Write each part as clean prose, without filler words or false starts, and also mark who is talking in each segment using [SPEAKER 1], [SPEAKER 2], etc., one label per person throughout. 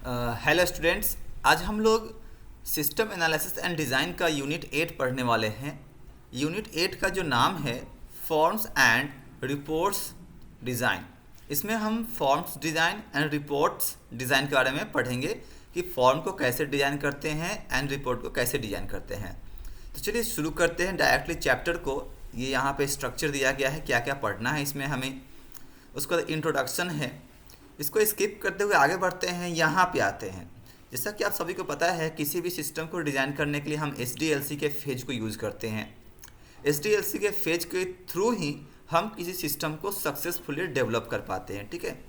[SPEAKER 1] Hello students, आज हम लोग सिस्टम एनालिसिस एंड डिज़ाइन का यूनिट 8 पढ़ने वाले हैं। यूनिट 8 का जो नाम है फॉर्म्स एंड रिपोर्ट्स डिज़ाइन। इसमें हम forms design and reports design के बारे में पढ़ेंगे कि फॉर्म को कैसे डिज़ाइन करते हैं एंड रिपोर्ट को कैसे डिज़ाइन करते हैं। तो चलिए शुरू करते हैं डायरेक्टली चैप्टर को। ये यहाँ पे स्ट्रक्चर दिया गया है, क्या क्या पढ़ना है इसमें हमें। उसका इंट्रोडक्शन है, इसको स्किप करते हुए आगे बढ़ते हैं। यहाँ पे आते हैं। जैसा कि आप सभी को पता है, किसी भी सिस्टम को डिज़ाइन करने के लिए हम SDLC के फेज को यूज़ करते हैं। SDLC के फेज के थ्रू ही हम किसी सिस्टम को सक्सेसफुली डेवलप कर पाते हैं। ठीक है,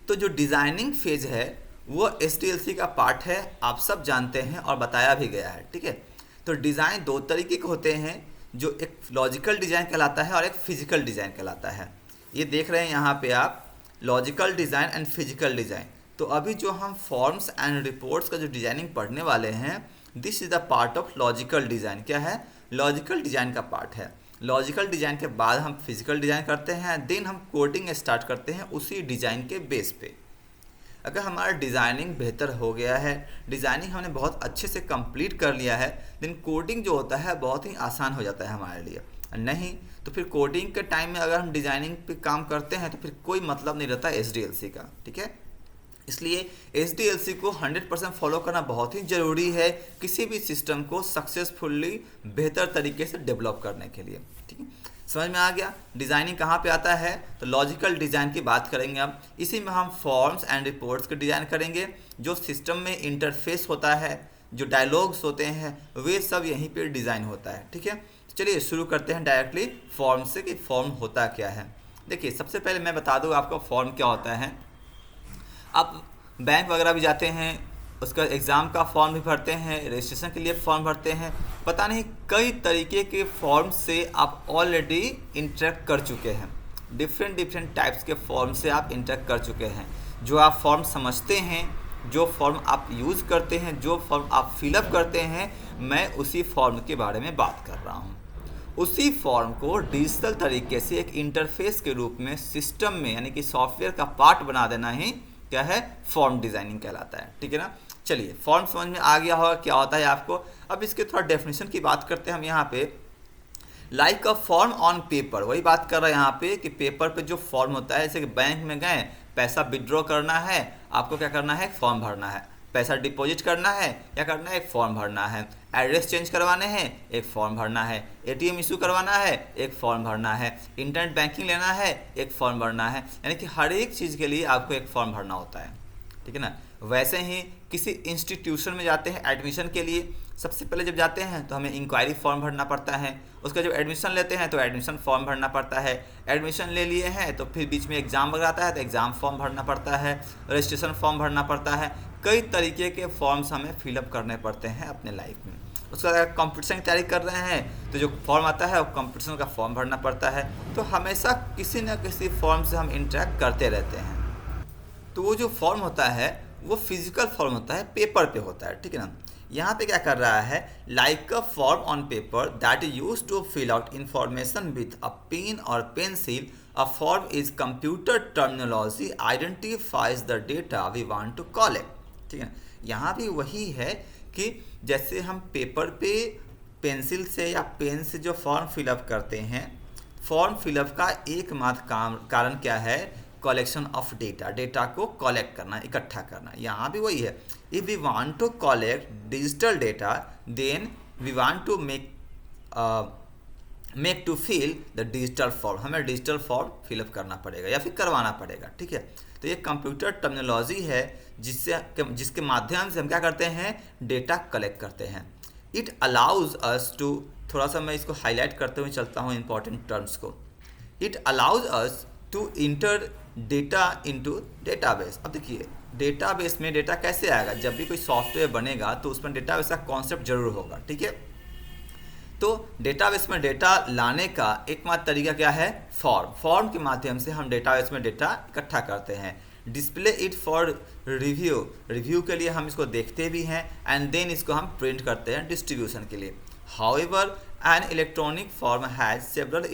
[SPEAKER 1] तो जो डिज़ाइनिंग फेज है वो SDLC का पार्ट है, आप सब जानते हैं और बताया भी गया है। ठीक है, तो डिज़ाइन दो तरीके के होते हैं, जो एक लॉजिकल डिज़ाइन कहलाता है और एक फिजिकल डिज़ाइन कहलाता है। ये देख रहे हैं यहाँ पे आप, logical design and physical design. तो अभी जो हम फॉर्म्स एंड रिपोर्ट्स का जो डिज़ाइनिंग पढ़ने वाले हैं, this is the part of logical design. क्या है? लॉजिकल डिज़ाइन का पार्ट है। लॉजिकल डिज़ाइन के बाद हम फिजिकल डिज़ाइन करते हैं, देन हम कोडिंग स्टार्ट करते हैं उसी डिज़ाइन के बेस पे। अगर हमारा डिज़ाइनिंग बेहतर हो गया है, डिज़ाइनिंग हमने बहुत अच्छे से कंप्लीट कर लिया है, देन कोडिंग जो होता है बहुत ही आसान हो जाता है हमारे लिए। नहीं तो फिर कोडिंग के टाइम में अगर हम डिज़ाइनिंग पे काम करते हैं तो फिर कोई मतलब नहीं रहता SDLC का। ठीक है, इसलिए SDLC को 100% फॉलो करना बहुत ही ज़रूरी है किसी भी सिस्टम को सक्सेसफुली बेहतर तरीके से डेवलप करने के लिए। ठीक है, समझ में आ गया। डिज़ाइनिंग कहाँ पे आता है? तो लॉजिकल डिज़ाइन की बात करेंगे अब। इसी में हम फॉर्म्स एंड रिपोर्ट्स के डिज़ाइन करेंगे। जो सिस्टम में इंटरफेस होता है, जो डायलॉग्स होते हैं, वे सब यहीं पे डिज़ाइन होता है। ठीक है, चलिए शुरू करते हैं डायरेक्टली फॉर्म से कि फॉर्म होता क्या है। देखिए, सबसे पहले मैं बता दूँ आपको फॉर्म क्या होता है। आप बैंक वगैरह भी जाते हैं, उसका एग्ज़ाम का फॉर्म भी भरते हैं, रजिस्ट्रेशन के लिए फॉर्म भरते हैं, पता नहीं कई तरीके के फॉर्म से आप ऑलरेडी इंटरेक्ट कर चुके हैं। डिफरेंट टाइप्स के फॉर्म से आप इंटरेक्ट कर चुके हैं। जो आप फॉर्म समझते हैं, जो फॉर्म आप यूज़ करते हैं, जो फॉर्म आप फिलअप करते हैं, मैं उसी फॉर्म के बारे में बात कर रहा हूँ। उसी फॉर्म को डिजिटल तरीके से एक इंटरफेस के रूप में सिस्टम में, यानी कि सॉफ्टवेयर का पार्ट बना देना ही क्या है? फॉर्म डिज़ाइनिंग कहलाता है। ठीक है ना। चलिए, फॉर्म समझ में आ गया होगा क्या होता है आपको। अब इसके थोड़ा डेफिनेशन की बात करते हैं हम यहाँ पे। Like a form on paper, वही बात कर रहे हैं यहाँ पे कि पेपर पे जो फॉर्म होता है, जैसे कि बैंक में गए, पैसा विड्रॉ करना है, आपको क्या करना है? फॉर्म भरना है। पैसा डिपॉजिट करना है, क्या करना है? एक फॉर्म भरना है। एड्रेस चेंज करवाने हैं, एक फॉर्म भरना है। ATM इशू करवाना है, एक फॉर्म भरना है। इंटरनेट बैंकिंग लेना है, एक फॉर्म भरना है। यानी कि हर एक चीज़ के लिए आपको एक फॉर्म भरना होता है। ठीक है ना। वैसे ही किसी इंस्टीट्यूशन में जाते हैं एडमिशन के लिए, सबसे पहले जब जाते हैं तो हमें इंक्वायरी फॉर्म भरना पड़ता है। उसका जब एडमिशन लेते हैं तो एडमिशन फॉर्म भरना पड़ता है। एडमिशन ले लिए हैं तो फिर बीच में एग्ज़ाम वगैरह आता है तो एग्ज़ाम फॉर्म भरना पड़ता है। रजिस्ट्रेशन फॉर्म भरना पड़ता है। कई तरीके के फॉर्म्स हमें फिलअप करने पड़ते हैं अपने लाइफ में। उसका अगर कंपटीशन की तैयारी कर रहे हैं तो जो फॉर्म आता है वो कंपटीशन का फॉर्म भरना पड़ता है। तो हमेशा किसी न किसी फॉर्म से हम इंटरेक्ट करते रहते हैं। तो वो जो फॉर्म होता है वो फिजिकल फॉर्म होता है, पेपर पे होता है। ठीक है ना। यहाँ पे क्या कर रहा है? Like a form on paper that use to fill out information with a pen और pencil, a form is computer terminology identifies the data we want to collect. ठीक है ना। यहाँ भी वही है कि जैसे हम पेपर पे पेंसिल से या पेन से जो फॉर्म फिलअप करते हैं, फॉर्म फिलअप का एकमात्र कारण क्या है? कलेक्शन ऑफ डेटा, डेटा को कलेक्ट करना, इकट्ठा करना। यहाँ भी वही है। If we want to collect digital data then we want to make to fill the digital form, हमें डिजिटल फॉर्म फिलअप करना पड़ेगा या फिर करवाना पड़ेगा। ठीक है, तो ये कंप्यूटर टर्मिनोलॉजी है जिसके माध्यम से हम क्या करते हैं? डेटा कलेक्ट करते हैं। इट अलाउज अस टू, थोड़ा सा मैं इसको हाईलाइट करते हुए चलता हूँ इंपॉर्टेंट टर्म्स को। It allows us to enter data into database. अब देखिए, डेटाबेस में डेटा कैसे आएगा? जब भी कोई सॉफ्टवेयर बनेगा तो उसमें डेटाबेस का कॉन्सेप्ट जरूर होगा। ठीक है, तो डेटाबेस में डेटा लाने का एकमात्र तरीका क्या है? फॉर्म के माध्यम से हम डेटाबेस में डेटा इकट्ठा करते हैं। डिस्प्ले इट फॉर रिव्यू के लिए हम इसको देखते भी हैं, एंड देन इसको हम प्रिंट करते हैं डिस्ट्रीब्यूशन के लिए। However an electronic form has several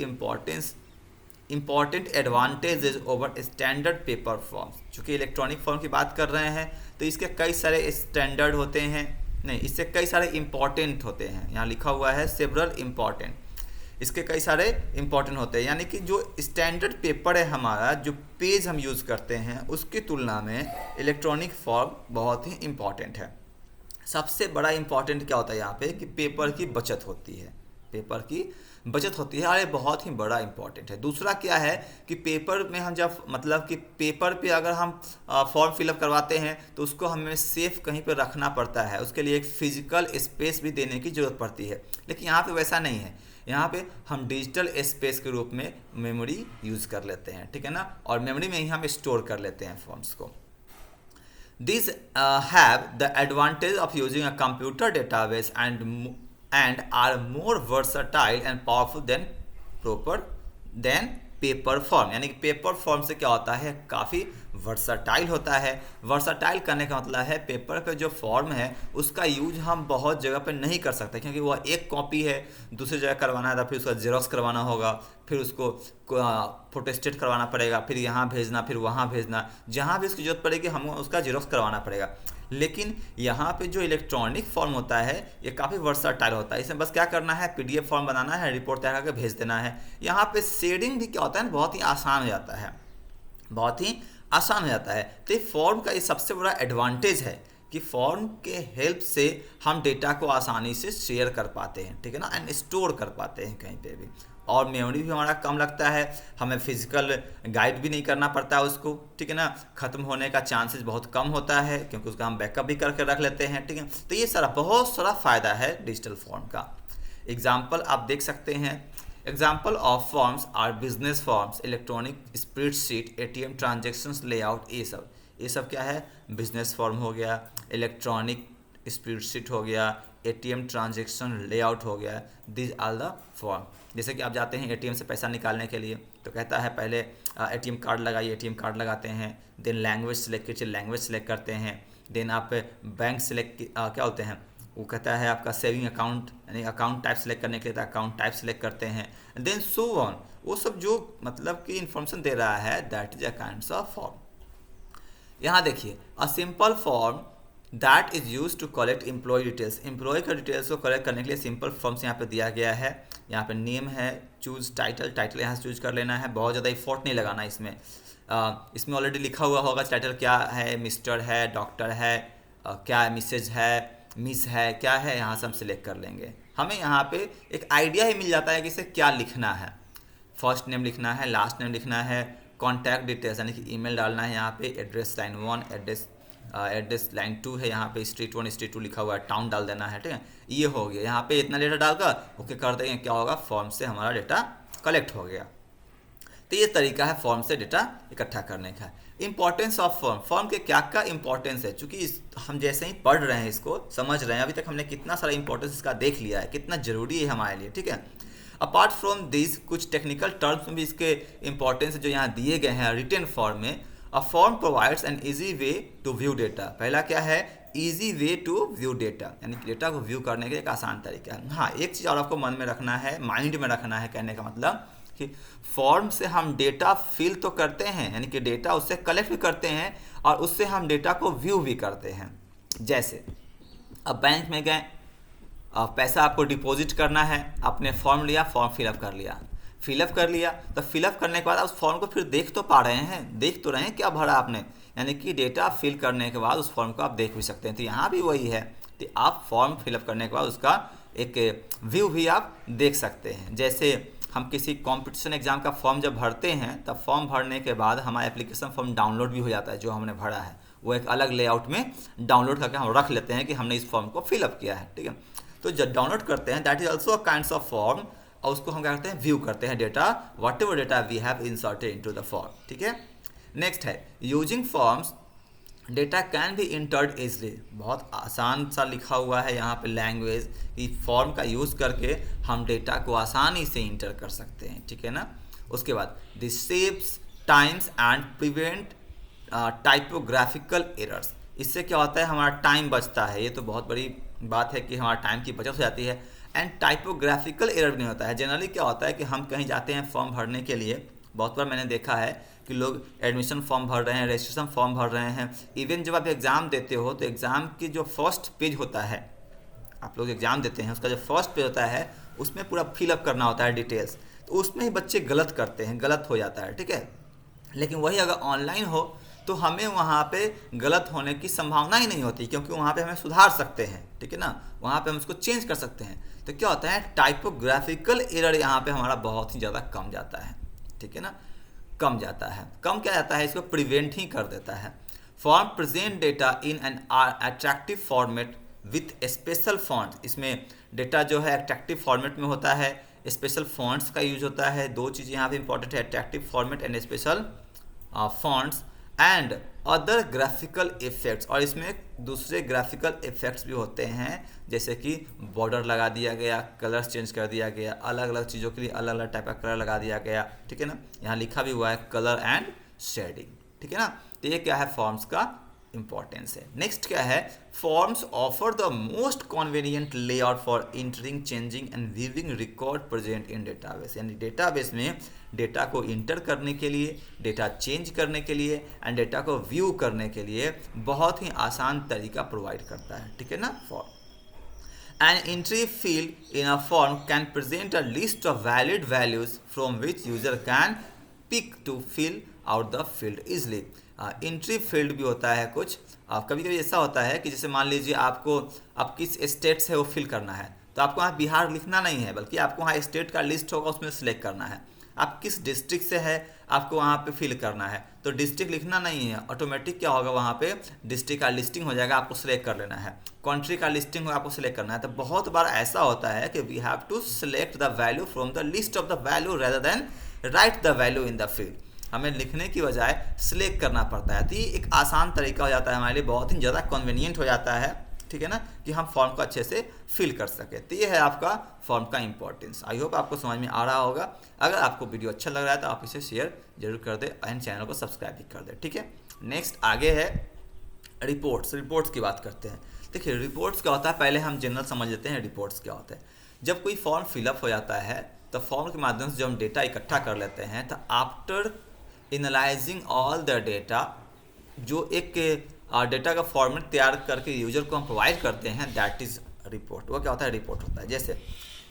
[SPEAKER 1] important advantages over standard paper forms. चूँकि इलेक्ट्रॉनिक फॉर्म की बात कर रहे हैं तो इसके कई सारे स्टैंडर्ड होते हैं, नहीं इससे कई सारे इम्पॉर्टेंट होते हैं, यहाँ लिखा हुआ है सेवरल इम्पॉर्टेंट, इसके कई सारे इम्पॉर्टेंट होते हैं। यानी कि जो स्टैंडर्ड पेपर है हमारा, जो पेज हम यूज़ करते हैं उसकी तुलना में इलेक्ट्रॉनिक फॉर्म बहुत ही इम्पॉर्टेंट है। सबसे बड़ा इम्पॉर्टेंट क्या होता है यहाँ पे कि पेपर की बचत होती है, पेपर की बचत होती है, और ये बहुत ही बड़ा इम्पॉर्टेंट है। दूसरा क्या है कि पेपर में हम जब मतलब कि पेपर पे अगर हम फॉर्म फिलअप करवाते हैं तो उसको हमें सेफ कहीं पर रखना पड़ता है, उसके लिए एक फिजिकल स्पेस भी देने की ज़रूरत पड़ती है। लेकिन यहाँ पे वैसा नहीं है, यहाँ पे हम डिजिटल स्पेस के रूप में मेमोरी यूज़ कर लेते हैं, ठीक है ना, और मेमोरी में ही हम स्टोर कर लेते हैं फॉर्म्स को। These have the advantage of using a computer database and are more versatile and powerful than paper form। यानी कि पेपर फॉर्म से क्या होता है, काफ़ी वर्साटाइल होता है। वर्साटाइल करने का मतलब है पेपर पे जो फॉर्म है उसका यूज हम बहुत जगह पे नहीं कर सकते, क्योंकि वह एक कॉपी है, दूसरी जगह करवाना है तो फिर उसका जेरोक्स करवाना होगा, फिर उसको फोटोस्टेट करवाना पड़ेगा, फिर यहाँ भेजना, फिर वहाँ भेजना, जहाँ भी उसकी जरूरत पड़ेगी हम उसका जेरोक्स करवाना पड़ेगा। लेकिन यहाँ पे जो इलेक्ट्रॉनिक फॉर्म होता है ये काफ़ी वर्साटाइल होता है, इसमें बस क्या करना है, पीडीएफ फॉर्म बनाना है, रिपोर्ट तैयार करके भेज देना है। यहाँ पे शेडिंग भी क्या होता है ना, बहुत ही आसान हो जाता है, बहुत ही आसान हो जाता है। तो ये फॉर्म का ये सबसे बड़ा एडवांटेज है कि फॉर्म के हेल्प से हम डेटा को आसानी से शेयर कर पाते हैं, ठीक है ना, एंड स्टोर कर पाते हैं कहीं पे भी, और मेमोरी भी हमारा कम लगता है, हमें फिजिकल गाइड भी नहीं करना पड़ता है उसको, ठीक है ना, ख़त्म होने का चांसेस बहुत कम होता है क्योंकि उसका हम बैकअप भी करके रख लेते हैं, ठीक है। तो ये सारा बहुत सारा फ़ायदा है डिजिटल फॉर्म का। एग्जाम्पल आप देख सकते हैं, example of forms are business forms, electronic spreadsheet, ATM transactions, layout, ये सब क्या है, बिजनेस फॉर्म हो गया, इलेक्ट्रॉनिक स्प्रेडशीट हो गया, एटीएम ट्रांजेक्शन लेआउट हो गया, दिस आर द फॉर्म। जैसे कि आप जाते हैं एटीएम से पैसा निकालने के लिए तो कहता है पहले एटीएम कार्ड लगाइए, एटीएम कार्ड लगाते हैं, देन लैंग्वेज सेलेक्ट कीजिए, लैंग्वेज सेलेक्ट करते हैं, देन आप बैंक सेलेक्ट क्या होते हैं, वो कहता है आपका सेविंग अकाउंट, यानी अकाउंट टाइप सेलेक्ट करने के लिए अकाउंट टाइप सेलेक्ट करते हैं, देन सो ऑन, वो सब जो मतलब कि इन्फॉर्मेशन दे रहा है that is a kind of form. यहाँ देखिए, a simple form that is use to collect employ details, employ का डिटेल्स को कलेक्ट करने के लिए सिंपल फॉर्म्स यहाँ पे दिया गया है। यहाँ पे नेम है, चूज टाइटल, टाइटल यहाँ से चूज कर लेना है, बहुत ज़्यादा इफोर्ट नहीं लगाना इसमें। इसमें ऑलरेडी लिखा हुआ होगा टाइटल क्या है, मिस्टर है, डॉक्टर है, क्या है, मिसेज है, मिस है, क्या है, यहाँ से हम सिलेक्ट कर लेंगे। हमें यहाँ पे एक आइडिया ही मिल जाता है कि इसे क्या लिखना है, फर्स्ट नेम लिखना है, लास्ट नेम लिखना है, कॉन्टैक्ट डिटेल्स यानी कि ईमेल डालना है, यहाँ पे एड्रेस लाइन 1, एड्रेस लाइन 2 है, यहाँ पे स्ट्रीट 1 स्ट्रीट 2 लिखा हुआ है, टाउन डाल देना है, ठीक है। ये हो गया, यहाँ पे इतना डेटा डालकर ओके कर देंगे, क्या होगा, फॉर्म से हमारा डेटा कलेक्ट हो गया। तो ये तरीका है फॉर्म से डेटा इकट्ठा करने का। इंपॉर्टेंस ऑफ फॉर्म, फॉर्म के क्या क्या इंपॉर्टेंस है, चूँकि हम जैसे ही पढ़ रहे हैं इसको समझ रहे हैं, अभी तक हमने कितना सारा इंपॉर्टेंस इसका देख लिया है, कितना ज़रूरी है हमारे लिए, ठीक है। अपार्ट फ्रॉम दिस कुछ टेक्निकल टर्म्स में भी इसके इंपॉर्टेंस जो यहाँ दिए गए हैं रिटन फॉर्म में। A form provides an easy way to view data, पहला क्या है, easy way to view data, यानी कि डेटा को व्यू करने का एक आसान तरीका है। हाँ, एक चीज़ और आपको मन में रखना है, माइंड में रखना है, कहने का मतलब कि फॉर्म से हम डेटा फिल तो करते हैं, यानी कि डेटा उससे कलेक्ट भी करते हैं और उससे हम डेटा को व्यू भी करते हैं। जैसे अब बैंक में गए, पैसा आपको डिपॉजिट करना है, आपने फॉर्म लिया, फॉर्म फिलअप कर लिया, तो फिलअप करने के बाद उस फॉर्म को फिर देख तो पा रहे हैं, देख तो रहे हैं क्या भरा आपने, यानी कि डेटा फिल करने के बाद उस फॉर्म को आप देख भी सकते हैं। तो यहाँ भी वही है कि आप फॉर्म फिलअप करने के बाद उसका एक व्यू भी आप देख सकते हैं। जैसे हम किसी कॉम्पिटिशन एग्जाम का फॉर्म जब भरते हैं तब फॉर्म भरने के बाद हमारा एप्लीकेशन फॉर्म डाउनलोड भी हो जाता है, जो हमने भरा है वो एक अलग लेआउट में डाउनलोड करके हम रख लेते हैं कि हमने इस फॉर्म को फिलअप किया है, ठीक है। तो जब डाउनलोड करते हैं that is also a kind of form, और उसको हम क्या करते हैं, व्यू करते हैं data, whatever data we have inserted into the form, ठीक है। नेक्स्ट है using forms data can be entered easily, बहुत आसान सा लिखा हुआ है यहाँ पे लैंग्वेज कि फॉर्म का यूज़ करके हम डेटा को आसानी से इंटर कर सकते हैं, ठीक है ना। उसके बाद this saves times and prevent typographical errors, इससे क्या होता है, हमारा टाइम बचता है, ये तो बहुत बड़ी बात है कि हमारा टाइम की बचत हो जाती है, एंड टाइपोग्राफिकल एरर भी नहीं होता है। जनरली क्या होता है कि हम कहीं जाते हैं फॉर्म भरने के लिए, बहुत बार मैंने देखा है कि लोग एडमिशन फॉर्म भर रहे हैं, रजिस्ट्रेशन फॉर्म भर रहे हैं। इवन जब आप एग्ज़ाम देते हो तो एग्ज़ाम की जो फर्स्ट पेज होता है, आप लोग एग्ज़ाम देते हैं, उसका जो फर्स्ट पेज होता है उसमें पूरा फिलअप करना होता है डिटेल्स, तो उसमें ही बच्चे गलत करते हैं, गलत हो जाता है, ठीक है। लेकिन वही अगर ऑनलाइन हो तो हमें वहाँ पे गलत होने की संभावना ही नहीं होती, क्योंकि वहाँ पे हमें सुधार सकते हैं, ठीक है ना, वहाँ पे हम उसको चेंज कर सकते हैं। तो क्या होता है, टाइपोग्राफिकल एरर यहाँ पे हमारा बहुत ही ज़्यादा कम जाता है, ठीक है ना, कम जाता है। कम क्या जाता है, इसको प्रिवेंट ही कर देता है। Form present data in an attractive format with special font, इसमें डेटा जो है अट्रैक्टिव फॉर्मेट में होता है, स्पेशल फॉन्ट्स का यूज होता है। दो चीज़ें यहाँ पे इंपॉर्टेंट है, attractive format and special fonts and other graphical effects, और इसमें दूसरे ग्राफिकल इफेक्ट्स भी होते हैं, जैसे कि बॉर्डर लगा दिया गया, कलर्स चेंज कर दिया गया, अलग अलग चीज़ों के लिए अलग अलग टाइप का कलर लगा दिया गया, ठीक है ना। यहाँ लिखा भी हुआ है कलर एंड शेडिंग, ठीक है ना। तो ये क्या है, फॉर्म्स का इंपॉर्टेंस है। नेक्स्ट क्या है, forms offer the most convenient layout for entering, changing and viewing record present in database, यानी डेटाबेस में डेटा को इंटर करने के लिए, डेटा चेंज करने के लिए एंड डेटा को व्यू करने के लिए बहुत ही आसान तरीका प्रोवाइड करता है, ठीक है ना। Form An entry field in a form can present a list of valid values from which user can pick to fill out the field easily. Entry field भी होता है कुछ, कभी कभी ऐसा होता है कि जैसे मान लीजिए आपको अब किस स्टेट से वो फिल करना है, तो आपको वहाँ बिहार लिखना नहीं है, बल्कि आपको वहाँ स्टेट का लिस्ट होगा, उसमें सेलेक्ट करना है। आप किस डिस्ट्रिक्ट से है आपको वहाँ पे फिल करना है, तो डिस्ट्रिक्ट लिखना नहीं है, ऑटोमेटिक क्या होगा, वहाँ पे डिस्ट्रिक्ट का लिस्टिंग हो जाएगा, आपको सेलेक्ट कर लेना है। कंट्री का लिस्टिंग होगा, आपको सेलेक्ट करना है। तो बहुत बार ऐसा होता है कि we have to select the value from the list of the value rather than write the value in the field, हमें लिखने की बजाय सिलेक्ट करना पड़ता है। तो ये एक आसान तरीका हो जाता है हमारे लिए, बहुत ही ज़्यादा कन्वीनियंट हो जाता है, ठीक है ना, कि हम फॉर्म को अच्छे से फिल कर सकें। तो ये है आपका फॉर्म का इंपॉर्टेंस। आई होप आपको समझ में आ रहा होगा। अगर आपको वीडियो अच्छा लग रहा है तो आप इसे शेयर जरूर कर दें एंड चैनल को सब्सक्राइब भी कर दें, ठीक है। नेक्स्ट आगे है रिपोर्ट्स। रिपोर्ट्स की बात करते हैं। देखिए रिपोर्ट्स क्या होता है, पहले हम जनरल समझ लेते हैं रिपोर्ट्स क्या होता है। जब कोई फॉर्म फिलअप हो जाता है तो फॉर्म के माध्यम से जब हम डेटा इकट्ठा कर लेते हैं, तो after analysing all the data, जो एक डेटा का फॉर्मेट तैयार करके यूजर को हम प्रोवाइड करते हैं, दैट इज़ रिपोर्ट। वो क्या होता है, रिपोर्ट होता है। जैसे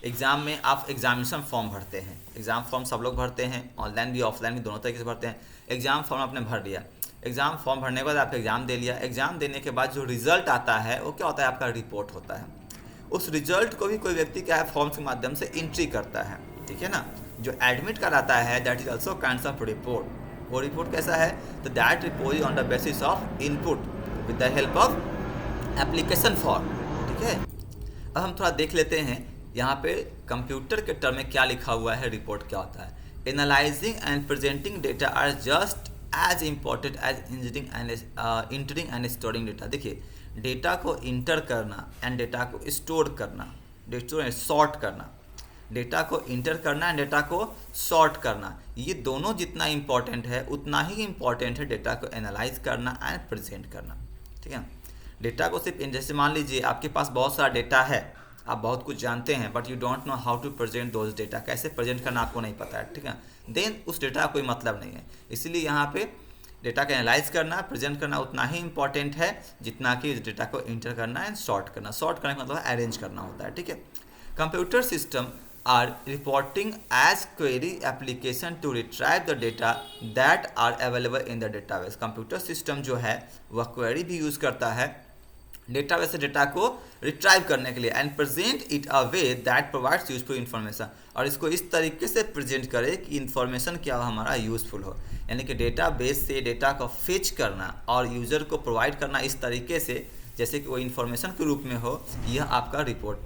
[SPEAKER 1] एग्ज़ाम में आप एग्जामिनेशन फॉर्म भरते हैं, एग्ज़ाम फॉर्म सब लोग भरते हैं, ऑनलाइन भी ऑफलाइन भी दोनों तरीके से भरते हैं। एग्ज़ाम फॉर्म आपने भर लिया, एग्ज़ाम फॉर्म भरने के बाद आपने एग्ज़ाम दे लिया, एग्ज़ाम देने के बाद जो रिजल्ट आता है वो क्या होता है, आपका रिपोर्ट होता है। उस रिजल्ट को भी कोई व्यक्ति क्या है, फॉर्म्स के माध्यम से एंट्री करता है, ठीक है ना। जो एडमिट कार्ड आता है that is also kind of report. वो रिपोर्ट कैसा है, तो that report is on the basis of input with the help of application form, ठीक है। अब हम थोड़ा देख लेते हैं यहाँ पे कंप्यूटर के टर्म में क्या लिखा हुआ है, रिपोर्ट क्या होता है। Analysing and presenting data are just as important as entering and storing data. देखिए डेटा को इंटर करना एंड डेटा को स्टोर करना, सॉर्ट करना, डेटा को इंटर करना एंड डेटा को सॉर्ट करना, ये दोनों जितना इम्पॉर्टेंट है उतना ही इम्पॉर्टेंट है डेटा को एनालाइज करना एंड प्रेजेंट करना, ठीक है। डेटा को सिर्फ जैसे मान लीजिए आपके पास बहुत सारा डेटा है, आप बहुत कुछ जानते हैं, but you don't know how to present those data, कैसे प्रेजेंट करना आपको नहीं पता है, ठीक है, देन उस डेटा का कोई मतलब नहीं है। इसीलिए यहाँ पे डेटा का एनालाइज करना, प्रेजेंट करना उतना ही इंपॉर्टेंट है जितना कि डेटा को इंटर करना एंड सॉर्ट करना। सॉर्ट करने का मतलब अरेंज करना होता है, ठीक है। Computer system are reporting as query application to retrieve the data that are available in the database। Computer system जो है वह क्वेरी भी यूज़ करता है डेटाबेस से डेटा को रिट्राइव करने के लिए and present it a way that provides useful information, और इसको इस तरीके से प्रेजेंट करे कि इन्फॉर्मेशन क्या हो, हमारा यूजफुल हो। यानी कि डेटाबेस से डेटा को फेच करना और यूज़र को प्रोवाइड करना इस तरीके से जैसे कि वो इन्फॉर्मेशन के रूप में हो, यह आपका रिपोर्ट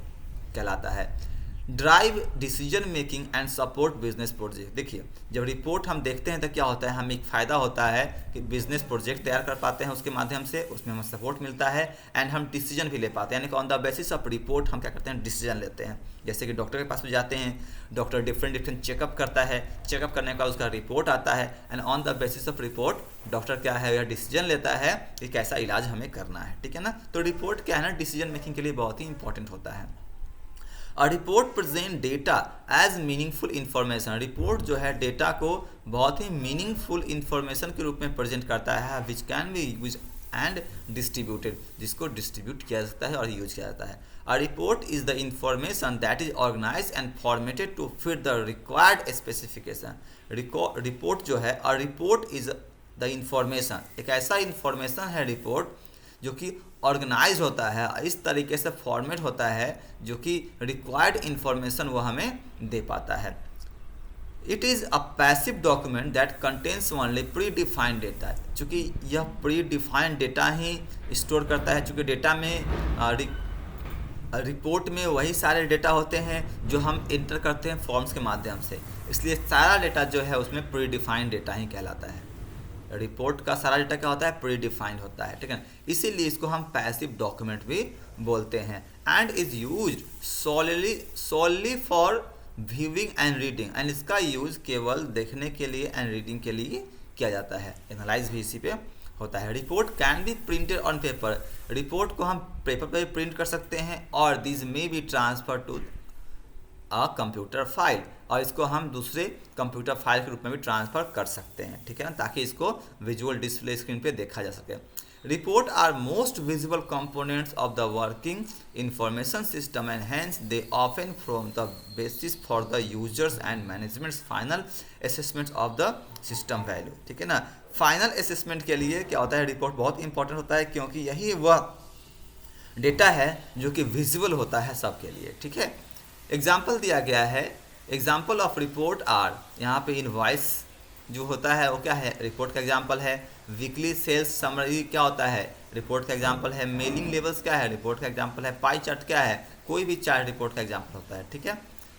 [SPEAKER 1] कहलाता है। Drive decision making and support business project. देखिए जब रिपोर्ट हम देखते हैं तो क्या होता है, हमें एक फ़ायदा होता है कि बिजनेस प्रोजेक्ट तैयार कर पाते हैं उसके माध्यम से, उसमें हमें सपोर्ट मिलता है एंड हम डिसीजन भी ले पाते हैं। यानी कि on the basis of report हम क्या करते हैं, डिसीजन लेते हैं। जैसे कि डॉक्टर के पास भी जाते हैं, डॉक्टर डिफरेंट चेकअप करता है, चेकअप करने के बाद उसका रिपोर्ट आता है and on the basis of report doctor क्या है, यह डिसीजन लेता है कि कैसा इलाज हमें करना है, ठीक है ना। तो रिपोर्ट क्या है ना, डिसीजन मेकिंग के लिए बहुत ही इंपॉर्टेंट होता है। A report present data as meaningful information. Report जो है डेटा को बहुत ही मीनिंगफुल इंफॉर्मेशन के रूप में प्रेजेंट करता है, which can be use and distributed, जिसको डिस्ट्रीब्यूट किया जाता है और यूज किया जाता है। A report is the information that is organise and formatted to fit the required specification. Report जो है, a report is the information, एक ऐसा इंफॉर्मेशन है रिपोर्ट जो कि ऑर्गेनाइज होता है, इस तरीके से फॉर्मेट होता है जो कि रिक्वायर्ड इंफॉर्मेशन वो हमें दे पाता है। It is a passive document that contains only pre defined data. चूँकि यह प्री डिफाइंड डेटा ही स्टोर करता है, चूँकि डेटा में रिपोर्ट में वही सारे डेटा होते हैं जो हम इंटर करते हैं फॉर्म्स के माध्यम से, इसलिए सारा डेटा जो है उसमें प्री डिफाइंड डेटा ही कहलाता है। रिपोर्ट का सारा डेटा क्या होता है, प्री डिफाइंड होता है, ठीक है। इसीलिए इसको हम पैसिव डॉक्यूमेंट भी बोलते हैं। And is used solely for viewing and reading, and इसका यूज केवल देखने के लिए एंड रीडिंग के लिए किया जाता है। एनालाइज भी इसी पे होता है। Report can be printed on paper, report को हम पेपर पर प्रिंट कर सकते हैं, और this may be transfer to a computer file, और इसको हम दूसरे कंप्यूटर फाइल के रूप में भी ट्रांसफ़र कर सकते हैं, ठीक है ना, ताकि इसको विजुअल डिस्प्ले स्क्रीन पे देखा जा सके। Report are most visible components of the working information system and hence they often from the basis for the users and managements final assessment of the system value, ठीक है ना। Final assessment के लिए क्या होता है, रिपोर्ट बहुत important होता है, क्योंकि यही वह डेटा है जो कि विजिबल होता है सबके लिए, ठीक है। एग्जाम्पल दिया गया है, एग्जाम्पल ऑफ रिपोर्ट आर, यहाँ पे इनवॉइस जो होता है वो क्या है, रिपोर्ट का एग्जाम्पल है। वीकली सेल्स समरी क्या होता है, रिपोर्ट का एग्जाम्पल है। मेलिंग लेवल्स क्या है, रिपोर्ट का एग्जाम्पल है। पाई चार्ट क्या है, कोई भी चार्ट रिपोर्ट का एग्जाम्पल होता है, ठीक है।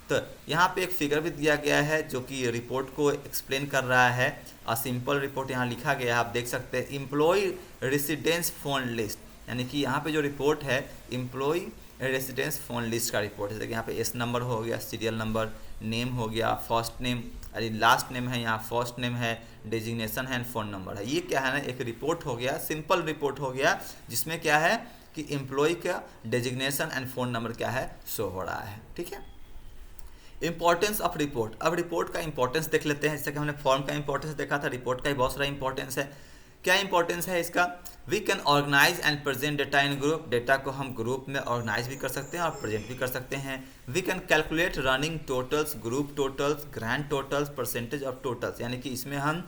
[SPEAKER 1] तो यहाँ पे एक फिगर भी दिया गया है जो कि रिपोर्ट को एक्सप्लेन कर रहा है। अ सिंपल रिपोर्ट यहाँ लिखा गया है, आप देख सकते हैं। एम्प्लॉय रेसिडेंस फोन लिस्ट, यानी कि यहाँ पे जो रिपोर्ट है एम्प्लॉय रेसिडेंस फोन लिस्ट का रिपोर्ट है। जैसे यहाँ पे एस नंबर हो गया, सीरियल नंबर, नेम हो गया, फर्स्ट नेम, अरे लास्ट नेम है, यहाँ फर्स्ट नेम है, डेजिग्नेशन है एंड फ़ोन नंबर है। ये क्या है ना, एक रिपोर्ट हो गया, सिंपल रिपोर्ट हो गया, जिसमें क्या है कि एम्प्लॉय का डेजिग्नेशन एंड फ़ोन नंबर क्या है, शो हो रहा है, ठीक है। इंपॉर्टेंस ऑफ रिपोर्ट, अब रिपोर्ट का इंपॉर्टेंस देख लेते हैं। जैसे कि हमने फॉर्म का इंपॉर्टेंस देखा था, रिपोर्ट का भी बहुत सारा इंपॉर्टेंस है। क्या इंपॉर्टेंस है इसका, we can organise and present data in group, data को हम ग्रुप में ऑर्गेनाइज भी कर सकते हैं और प्रेजेंट भी कर सकते हैं। We can calculate running totals, group totals, grand totals, percentage of totals, यानी कि इसमें हम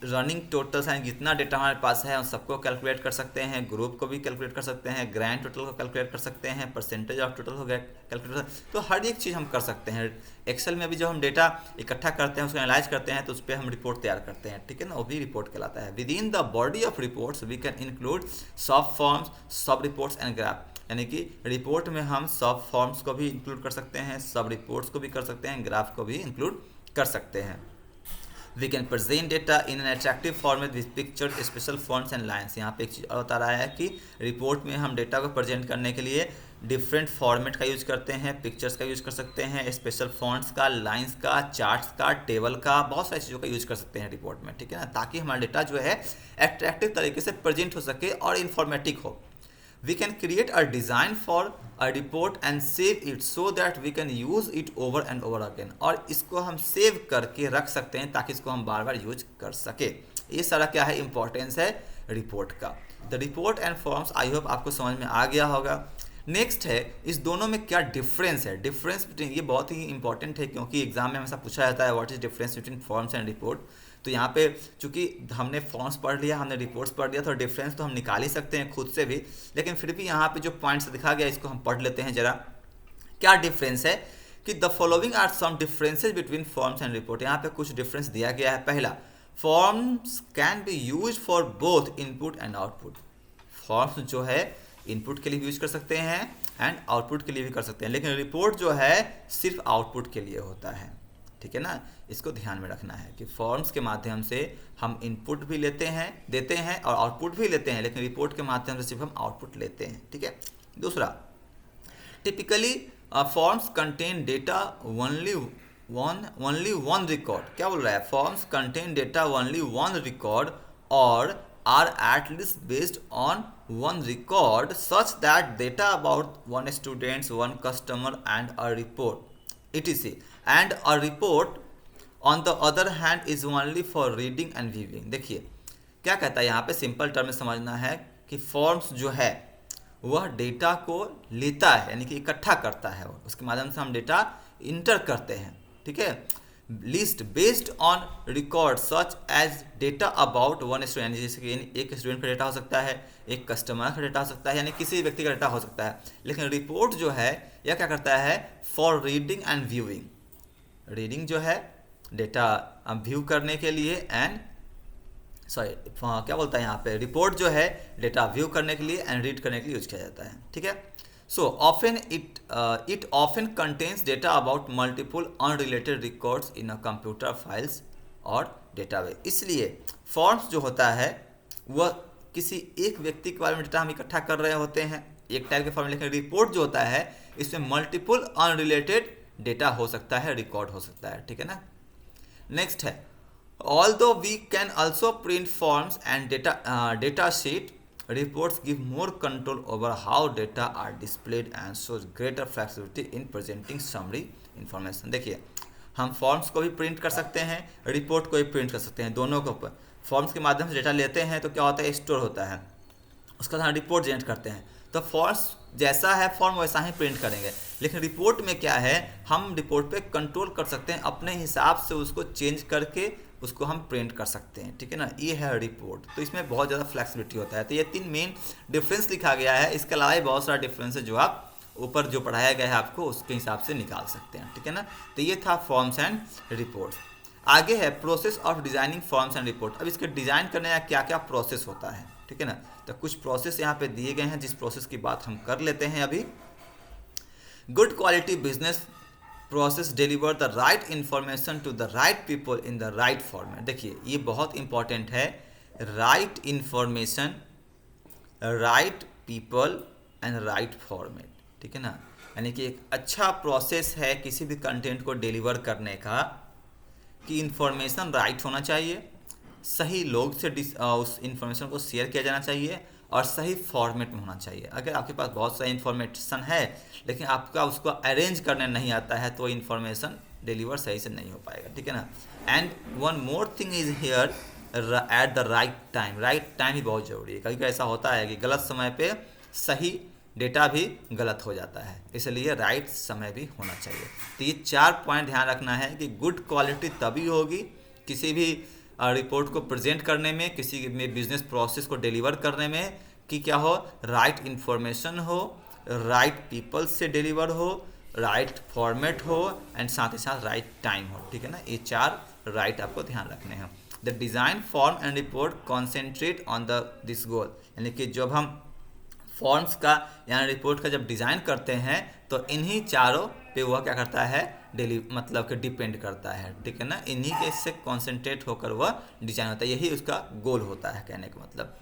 [SPEAKER 1] रनिंग टोटल्स हैं, जितना डेटा हमारे पास है उन सबको कैलकुलेट कर सकते हैं, ग्रुप को भी कैलकुलेट कर सकते हैं, ग्रैंड टोटल को कैलकुलेट कर सकते हैं, परसेंटेज ऑफ टोटल को कैलकुलेट, तो हर एक चीज़ हम कर सकते हैं। एक्सेल में भी जो हम डेटा इकट्ठा करते हैं, उसको एनालाइज करते हैं, तो उस पर हम रिपोर्ट तैयार करते हैं, ठीक है ना, वो भी रिपोर्ट कहलाता है। Within the body of reports we can include sub forms, sub reports and graph, यानी कि रिपोर्ट में हम सब फॉर्म्स को भी इंक्लूड कर सकते हैं, सब रिपोर्ट्स को भी कर सकते हैं, ग्राफ को भी इंक्लूड कर सकते हैं। We can present data in an attractive format with picture, special fonts and lines. यहाँ पे एक चीज़ और बता रहा है कि रिपोर्ट में हम डेटा को प्रेजेंट करने के लिए डिफरेंट फॉर्मेट का यूज करते हैं, पिक्चर्स का यूज कर सकते हैं, स्पेशल फॉन्ट्स का, लाइन्स का, चार्ट्स का, टेबल का, बहुत सारी चीज़ों का यूज कर सकते हैं रिपोर्ट में, ठीक है ना, ताकि हमारा डेटा जो है अट्रैक्टिव तरीके से प्रेजेंट हो सके और इन्फॉर्मेटिव हो। We can create a design for a report and save it so that we can use it over and over again, और इसको हम सेव करके रख सकते हैं ताकि इसको हम बार बार यूज कर सके। ये सारा क्या है, इंपॉर्टेंस है रिपोर्ट का। The report and forms, I hope आपको समझ में आ गया होगा। नेक्स्ट है, इस दोनों में क्या डिफरेंस है, डिफरेंस बिटवीन, ये बहुत ही इंपॉर्टेंट है क्योंकि एग्जाम में हमेशा पूछा जाता है what is difference between forms and report. तो यहाँ पे चूंकि हमने फॉर्म्स पढ़ लिया, हमने रिपोर्ट्स पढ़ लिया, तो डिफरेंस तो हम निकाल ही सकते हैं खुद से भी, लेकिन फिर भी यहाँ पे जो पॉइंट्स दिखा गया इसको हम पढ़ लेते हैं जरा। क्या डिफरेंस है कि the following are some differences between forms and report. यहाँ पे कुछ डिफरेंस दिया गया है। पहला, forms can be use for both input and output. Forms जो है इनपुट के लिए भी यूज कर सकते हैं एंड आउटपुट के लिए भी कर सकते हैं, लेकिन रिपोर्ट जो है सिर्फ आउटपुट के लिए होता है, ठीक है ना। इसको ध्यान में रखना है कि फॉर्म्स के माध्यम से हम इनपुट भी देते हैं और आउटपुट भी लेते हैं, लेकिन रिपोर्ट के माध्यम से सिर्फ हम आउटपुट लेते हैं, ठीक है। दूसरा, typically forms contain data only one record. क्या बोल रहा है, forms contain data only one record और are at least based on one record such that data about one student, one customer and a report etc. And a report on the other hand is only for reading and viewing. देखिए क्या कहता है यहाँ पे, simple term में समझना है कि फॉर्म्स जो है वह डेटा को लेता है, यानी कि इकट्ठा करता है, उसके माध्यम से हम डेटा इंटर करते हैं, ठीक है। List based on record such as data about one student, जैसे कि एक स्टूडेंट का डेटा हो सकता है, एक कस्टमर का डेटा हो सकता है, यानी किसी व्यक्ति का डेटा हो सकता है। लेकिन रिपोर्ट जो है यह क्या करता है, for reading and viewing, reading जो है डेटा व्यू करने के लिए, एंड सॉरी क्या बोलता है यहाँ पे, रिपोर्ट जो है डेटा व्यू करने के लिए एंड रीड करने के लिए यूज किया जाता है, ठीक है। So often it often contains data about multiple unrelated records in a computer files और डेटाबेस। इसलिए फॉर्म्स जो होता है वह किसी एक व्यक्ति के बारे में डेटा हम इकट्ठा कर रहे होते हैं, एक टाइप के फॉर्म, लेकिन रिपोर्ट जो होता है इसमें मल्टीपल अनरिलेटेड डेटा हो सकता है, रिकॉर्ड हो सकता है, ठीक है ना। नेक्स्ट है, although we can also print forms and data sheet, reports give more control over how data are displayed and shows greater flexibility in presenting summary information। देखिए हम फॉर्म्स को भी प्रिंट कर सकते हैं, रिपोर्ट को भी प्रिंट कर सकते हैं, दोनों को फॉर्म्स के माध्यम से डेटा लेते हैं तो क्या होता है, स्टोर होता है, उसका हम रिपोर्ट जनरेट करते हैं, तो फॉर्म्स जैसा है फॉर्म वैसा ही प्रिंट करेंगे। लेकिन रिपोर्ट में क्या है, हम रिपोर्ट पे कंट्रोल कर सकते हैं, अपने हिसाब से उसको चेंज करके उसको हम प्रिंट कर सकते हैं, ठीक है ना। ये है रिपोर्ट, तो इसमें बहुत ज़्यादा फ्लेक्सिबिलिटी होता है। तो ये 3 मेन डिफरेंस लिखा गया है, इसके अलावा भी बहुत सारा डिफरेंस है जो आप ऊपर जो पढ़ाया गया है आपको उसके हिसाब से निकाल सकते हैं, ठीक है ना। तो ये था फॉर्म्स एंड रिपोर्ट। आगे है process of designing forms and report. अब इसके डिज़ाइन करने का क्या क्या प्रोसेस होता है, ठीक है ना। तो कुछ प्रोसेस यहाँ पे दिए गए हैं, जिस प्रोसेस की बात हम कर लेते हैं अभी। Good quality business process deliver the right information to the right people in the right format. देखिए ये बहुत इंपॉर्टेंट है, right information, right people and right format, ठीक है ना। यानी कि एक अच्छा प्रोसेस है किसी भी कंटेंट को डिलीवर करने का कि इन्फॉर्मेशन राइट होना चाहिए, सही लोग से उस इन्फॉर्मेशन को शेयर किया जाना चाहिए और सही फॉर्मेट में होना चाहिए। अगर आपके पास बहुत सारा इन्फॉर्मेशन है लेकिन आपका उसको अरेंज करने नहीं आता है तो इन्फॉर्मेशन डिलीवर सही से नहीं हो पाएगा, ठीक है ना। And one more thing is here, at the right time. Right time ही बहुत ज़रूरी है, कभी कभी ऐसा होता है कि गलत समय पे सही डेटा भी गलत हो जाता है, इसलिए राइट समय भी होना चाहिए। तो ये 4 पॉइंट ध्यान रखना है कि गुड क्वालिटी तभी होगी किसी भी रिपोर्ट को प्रेजेंट करने में, किसी में बिजनेस प्रोसेस को डिलीवर करने में, कि क्या हो, राइट इन्फॉर्मेशन हो, राइट पीपल से डिलीवर हो, राइट फॉर्मेट हो एंड साथ ही साथ राइट टाइम हो, ठीक है ना। ये 4 राइट आपको ध्यान रखने हैं। The design form and report concentrate on the this goal, यानी कि जब हम फॉर्म्स का या रिपोर्ट का जब डिज़ाइन करते हैं तो इन्हीं चारों पे वह क्या करता है, मतलब कि डिपेंड करता है, ठीक है ना। इन्हीं के से कॉन्सेंट्रेट होकर वह डिज़ाइन होता है, यही उसका गोल होता है कहने का मतलब।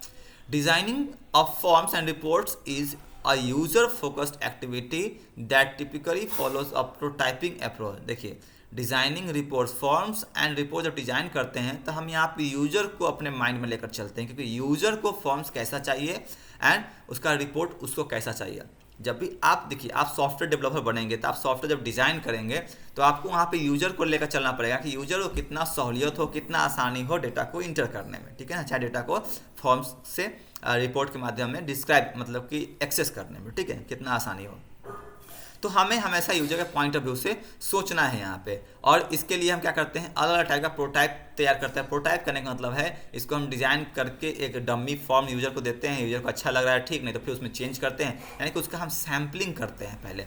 [SPEAKER 1] Designing of forms and reports is a user focused activity that typically follows a prototyping approach. देखिए designing reports, forms and report जब डिज़ाइन करते हैं तो हम यहाँ पे यूज़र को अपने माइंड में लेकर चलते हैं, क्योंकि यूज़र को फॉर्म्स कैसा चाहिए एंड उसका रिपोर्ट उसको कैसा चाहिए। जब भी आप देखिए आप सॉफ्टवेयर डेवलपर बनेंगे तो आप सॉफ्टवेयर जब डिज़ाइन करेंगे तो आपको वहाँ पे यूज़र को लेकर चलना पड़ेगा कि यूज़र को कितना सहूलियत हो, कितना आसानी हो डेटा को इंटर करने में, ठीक है ना, चाहे डेटा को फॉर्म्स से रिपोर्ट के माध्यम में डिस्क्राइब मतलब कि एक्सेस करने में, ठीक है, कितना आसानी हो। तो हमें हमेशा यूजर के पॉइंट ऑफ व्यू से सोचना है यहाँ पे, और इसके लिए हम क्या करते हैं, अलग अलग टाइप का प्रोटाइप तैयार करते हैं। प्रोटाइप करने का मतलब है इसको हम डिज़ाइन करके एक डमी फॉर्म यूजर को देते हैं, यूजर को अच्छा लग रहा है ठीक, नहीं तो फिर उसमें चेंज करते हैं, यानी कि उसका हम सैम्पलिंग करते हैं पहले।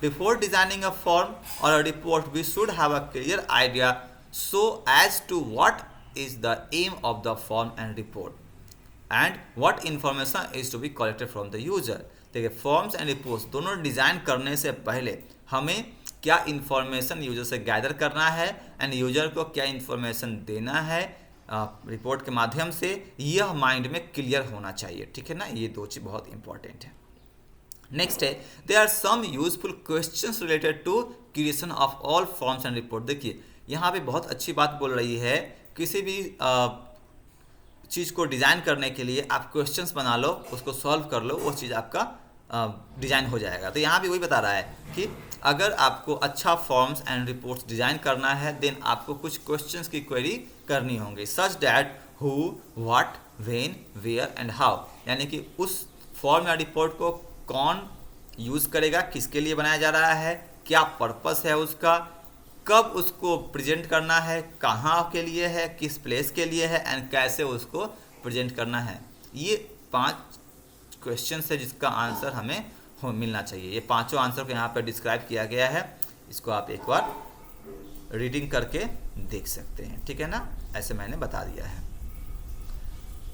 [SPEAKER 1] बिफोर डिजाइनिंग अ फॉर्म और a report we should have a clear idea so as to what is the aim of the form and report and what information is to be collected from the user. देखिए forms and reports दोनों design करने से पहले हमें क्या information user से gather करना है एंड यूजर को क्या इन्फॉर्मेशन देना है रिपोर्ट के माध्यम से, यह माइंड में क्लियर होना चाहिए, ठीक है ना। ये 2 चीज़ बहुत इंपॉर्टेंट है। नेक्स्ट है there are some useful questions related to creation of all forms and report. देखिए यहाँ पे बहुत अच्छी बात बोल रही है, किसी भी चीज़ को डिज़ाइन करने के लिए आप क्वेश्चंस बना लो, उसको सॉल्व कर लो, वो चीज़ आपका डिज़ाइन हो जाएगा। तो यहाँ भी वही बता रहा है कि अगर आपको अच्छा फॉर्म्स एंड रिपोर्ट्स डिज़ाइन करना है देन आपको कुछ क्वेश्चंस की क्वेरी करनी होंगी, such that who, what, when, where and how, यानी कि उस फॉर्म या रिपोर्ट को कौन यूज़ करेगा, किसके लिए बनाया जा रहा है, क्या पर्पस है उसका, कब उसको प्रेजेंट करना है, कहाँ के लिए है, किस प्लेस के लिए है एंड कैसे उसको प्रेजेंट करना है। ये 5 क्वेश्चन है जिसका आंसर हमें मिलना चाहिए। ये पांचों आंसर को यहाँ पर डिस्क्राइब किया गया है, इसको आप एक बार रीडिंग करके देख सकते हैं, ठीक है ना, ऐसे मैंने बता दिया है।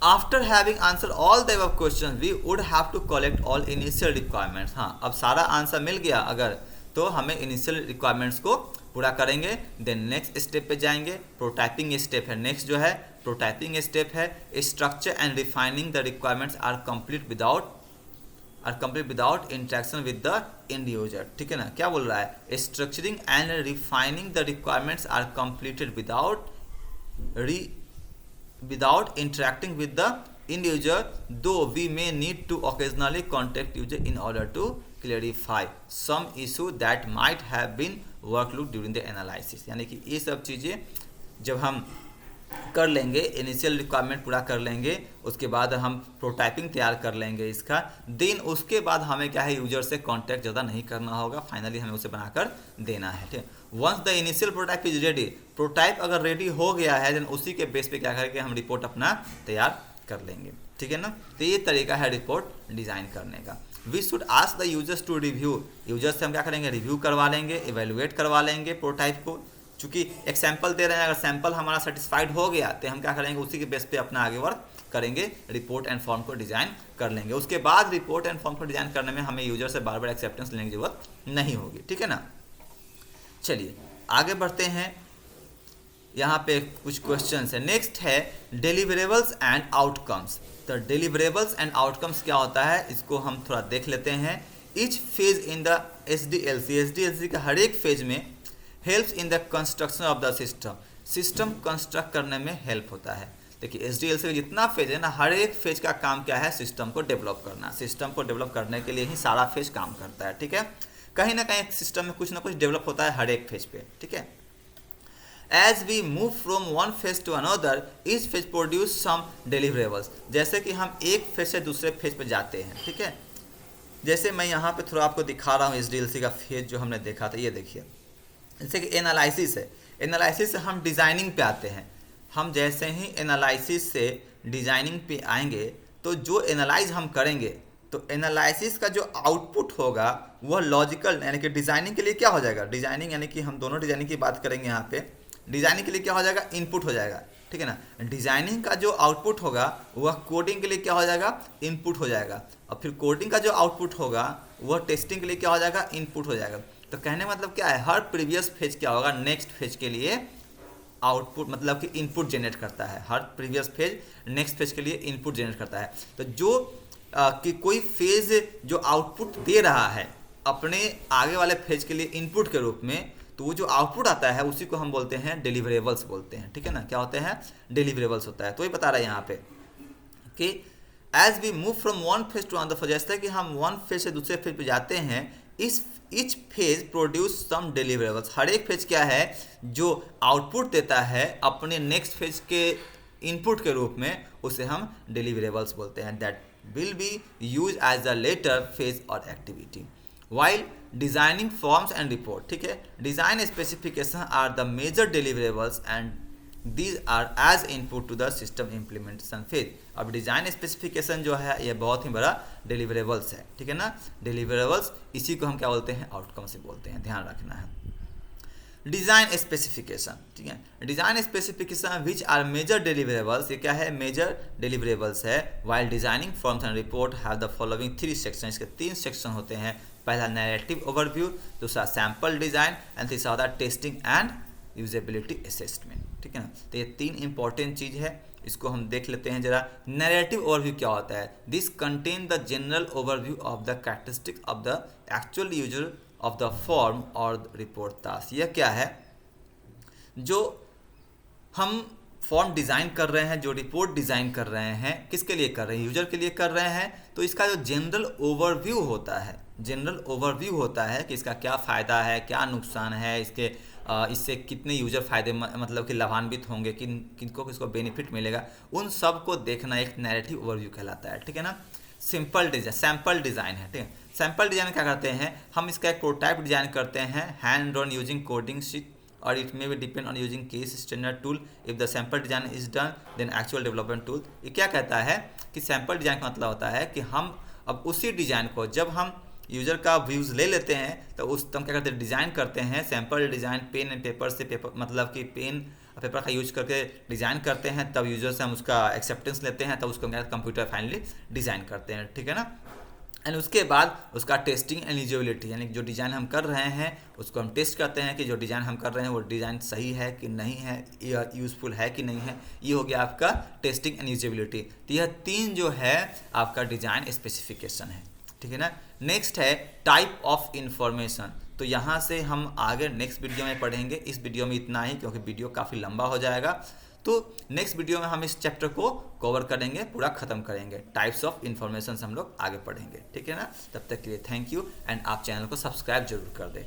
[SPEAKER 1] After having answer all the above question we would have to collect all initial requirements. हाँ, अब सारा आंसर मिल गया अगर, तो हमें इनिशियल रिक्वायरमेंट्स को पूरा करेंगे, देन नेक्स्ट स्टेप पे जाएंगे। प्रोटाइपिंग स्टेप है नेक्स्ट, जो है प्रोटाइपिंग स्टेप है। Structure and refining the requirements are complete without interaction with the end user, ठीक है ना। क्या बोल रहा है, structuring and refining the requirements are completed without interacting with the end user, though we may need to occasionally contact user in order to clarify some issue that might have been workload during the analysis। यानी कि ये सब चीज़ें जब हम कर लेंगे, initial requirement पूरा कर लेंगे, उसके बाद हम प्रोटाइपिंग तैयार कर लेंगे इसका, देन उसके बाद हमें क्या है, यूजर से कांटेक्ट ज़्यादा नहीं करना होगा, फाइनली हमें उसे बनाकर देना है, ठीक है। Once the initial prototype is ready, prototype अगर रेडी हो गया है देन उसी के बेस पे क्या करके हम रिपोर्ट अपना तैयार कर लेंगे, ठीक है ना। तो ये तरीका है रिपोर्ट डिज़ाइन करने का। We should ask the users to review, users से हम क्या करेंगे, रिव्यू करवा लेंगे, इवेलुएट करवा लेंगे प्रोटाइप को। चूँकि एक सैंपल दे रहे हैं, अगर सैंपल हमारा सेटिस्फाइड हो गया तो हम क्या करेंगे, उसी के बेस पे अपना आगे वर्क करेंगे, रिपोर्ट एंड फॉर्म को डिज़ाइन कर लेंगे। उसके बाद रिपोर्ट एंड फॉर्म को डिज़ाइन करने में हमें यूजर से बार बार एक्सेप्टेंस लेने की जरूरत नहीं होगी, ठीक है ना। चलिए आगे बढ़ते हैं, यहाँ पे कुछ क्वेश्चंस है। नेक्स्ट है डिलीवरेबल्स एंड आउटकम्स। तो डिलीवरेबल्स एंड आउटकम्स क्या होता है, इसको हम थोड़ा देख लेते हैं। Each phase in the SDLC का हर एक फेज में helps in the construction of the system construct करने में हेल्प होता है। देखिए एसडीएलसी का जितना फेज है ना, हर एक फेज का काम क्या है, सिस्टम को डेवलप करना। सिस्टम को डेवलप करने के लिए ही सारा फेज काम करता है, ठीक है। कहीं ना कहीं सिस्टम में कुछ ना कुछ डेवलप होता है हर एक फेज पे, ठीक है। As we move from one phase to another, each phase produce some deliverables. जैसे कि हम एक फेज से दूसरे फेज पे जाते हैं, ठीक है। जैसे मैं यहाँ पे थोड़ा आपको दिखा रहा हूँ एसडीएलसी का फेज जो हमने देखा था, ये देखिए। जैसे कि एनालिसिस है, एनालिसिस से हम डिज़ाइनिंग पे आते हैं। हम जैसे ही एनालिसिस से डिज़ाइनिंग पे आएंगे तो जो एनालाइज हम करेंगे, तो एनालिसिस का जो आउटपुट होगा वह लॉजिकल, यानी कि डिज़ाइनिंग के लिए क्या हो जाएगा, डिज़ाइनिंग यानी कि हम दोनों डिज़ाइनिंग की बात करेंगे यहाँ पे। डिज़ाइनिंग के लिए क्या हो जाएगा, इनपुट हो जाएगा, ठीक है ना। डिज़ाइनिंग का जो आउटपुट होगा वह कोडिंग के लिए क्या हो जाएगा, इनपुट हो जाएगा। और फिर कोडिंग का जो आउटपुट होगा वह टेस्टिंग के लिए क्या हो जाएगा, इनपुट हो जाएगा। तो कहने मतलब क्या है, हर प्रीवियस फेज क्या होगा, नेक्स्ट फेज के लिए आउटपुट मतलब कि इनपुट जनरेट करता है। हर प्रीवियस फेज नेक्स्ट फेज के लिए इनपुट जनरेट करता है। तो जो कि कोई फेज जो आउटपुट दे रहा है अपने आगे वाले फेज के लिए इनपुट के रूप में, तो वो जो आउटपुट आता है उसी को हम बोलते हैं डिलीवरेबल्स बोलते हैं, ठीक है ना। क्या होते हैं, डिलीवरेबल्स होता है। तो ये बता रहा है यहाँ पे कि as we move from one phase to another phase, जैसे कि हम वन फेज से दूसरे फेज पे जाते हैं, each phase produce some deliverables. हर एक फेज क्या है, जो आउटपुट देता है अपने नेक्स्ट फेज के इनपुट के रूप में, उसे हम डिलीवरेबल्स बोलते हैं। That will be use as a later phase और activity while designing forms and report, ठीक है। Design specification are the major deliverables and these are as input to the system implementation phase। अब design specification जो है ये बहुत ही बड़ा deliverables है, ठीक है ना। डिलीवरेबल्स इसी को हम क्या बोलते हैं, आउटकम से बोलते हैं, ध्यान रखना है। डिज़ाइन स्पेसिफिकेशन, ठीक है। Design specification which are major deliverables, ये क्या है, मेजर डिलीवरेबल्स है। While designing forms and report have the following 3 section, इसके 3 सेक्शन होते हैं। पहला नैरेटिव ओवरव्यू, दूसरा सैम्पल डिज़ाइन एंड तीसरा होता है टेस्टिंग एंड यूजेबिलिटी असेसमेंट, ठीक है ना। तो ये 3 इंपॉर्टेंट चीज़ है, इसको हम देख लेते हैं जरा। नैरेटिव ओवरव्यू क्या होता है, this contain the general overview of the characteristic of the actual user of the form और रिपोर्ट टास्क। यह क्या है, जो हम फॉर्म डिज़ाइन कर रहे हैं, जो रिपोर्ट डिज़ाइन कर रहे हैं, किसके लिए कर रहे हैं? यूजर के लिए कर रहे हैं। तो इसका जो जनरल ओवरव्यू होता है, जनरल ओवरव्यू होता है कि इसका क्या फ़ायदा है, क्या नुकसान है, इससे कितने यूजर फायदे मतलब कि लाभान्वित होंगे, किनको किसको बेनिफिट मिलेगा, उन सब को देखना एक नैरेटिव ओवरव्यू कहलाता है। ठीक है ना। सिंपल डिज़ाइन, सैम्पल डिज़ाइन है। ठीक है। सैम्पल डिज़ाइन क्या करते हैं, हम इसका एक प्रोटोटाइप डिज़ाइन करते हैं hand on using coding sheet, और it may be depend on using case standard tool. If the sample design is done then actual development tool. ये क्या कहता है कि सैम्पल डिज़ाइन का मतलब होता है कि हम अब उसी डिज़ाइन को जब हम यूज़र का व्यूज़ ले लेते हैं तो हम क्या करते हैं, डिज़ाइन करते हैं। Sample design pen and paper से, पेपर मतलब कि पेन और पेपर का यूज करके डिज़ाइन करते हैं, तब यूज़र से हम उसका एक्सेप्टेंस लेते हैं, तब उसको कंप्यूटर फाइनली डिज़ाइन करते हैं। ठीक है ना। एंड उसके बाद उसका टेस्टिंग एलिजिबिलिटी, यानी जो डिज़ाइन हम कर रहे हैं उसको हम टेस्ट करते हैं कि जो डिज़ाइन हम कर रहे हैं वो डिज़ाइन सही है कि नहीं है, या यूज़फुल है कि नहीं है। ये हो गया आपका टेस्टिंग एलिजिबिलिटी। तो यह 3 जो है आपका डिज़ाइन स्पेसिफिकेशन है। ठीक है ना। नेक्स्ट है टाइप ऑफ इंफॉर्मेशन। तो यहाँ से हम आगे नेक्स्ट वीडियो में पढ़ेंगे। इस वीडियो में इतना ही, क्योंकि वीडियो काफ़ी लंबा हो जाएगा। तो नेक्स्ट वीडियो में हम इस चैप्टर को कवर करेंगे, पूरा खत्म करेंगे। टाइप्स ऑफ इंफॉर्मेशन हम लोग आगे पढ़ेंगे। ठीक है ना। तब तक के लिए थैंक यू, एंड आप चैनल को सब्सक्राइब जरूर कर दें।